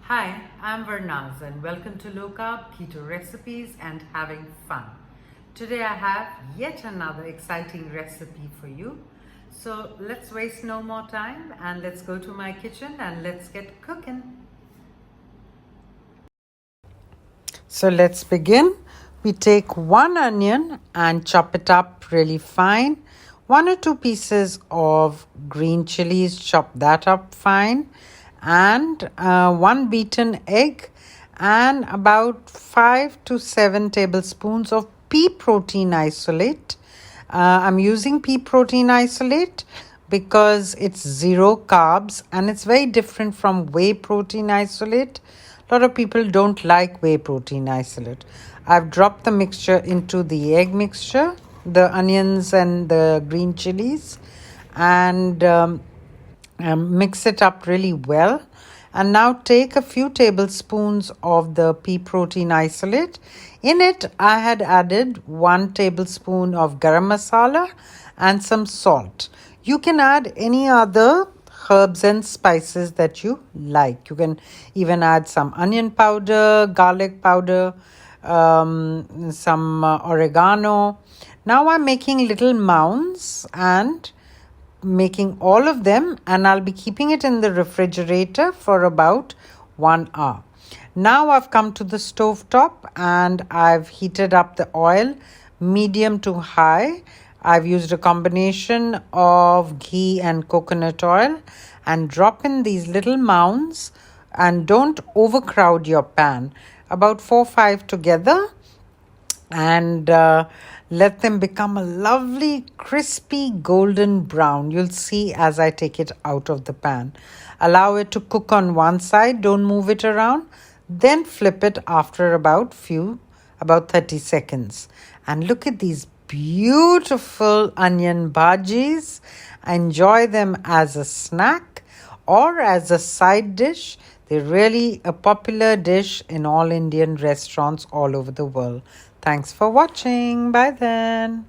Hi, I'm Varnaz and welcome to Low Carb Keto Recipes and Having Fun. Today I have yet another exciting recipe for you. So let's waste no more time and let's go to my kitchen and let's get cooking. So let's begin. We take one onion and chop it up really fine. 1 or 2 pieces of green chilies, chop that up fine. And 1 beaten egg and about 5 to 7 tablespoons of pea protein isolate. I'm using pea protein isolate because it's zero carbs and it's very different from whey protein isolate. A lot of people don't like whey protein isolate. I've dropped the mixture into the egg mixture, the onions and the green chilies, and mix it up really well. And now take a few tablespoons of the pea protein isolate. In it, I had added 1 tablespoon of garam masala and some salt. You can add any other herbs and spices that you like. You can even add some onion powder, garlic powder, some oregano. Now I'm making little mounds and making all of them, and I'll be keeping it in the refrigerator for about 1 hour. Now I've come to the stove top and I've heated up the oil medium to high. I've used a combination of ghee and coconut oil and drop in these little mounds, and don't overcrowd your pan. About 4 or 5 together, and let them become a lovely crispy golden brown. You'll see as I take it out of the pan. Allow it to cook on one side, don't move it around, then flip it after about 30 seconds. And look at these beautiful onion bhajis. Enjoy them as a snack or as a side dish. They're really a popular dish in all Indian restaurants all over the world. Thanks for watching. Bye then.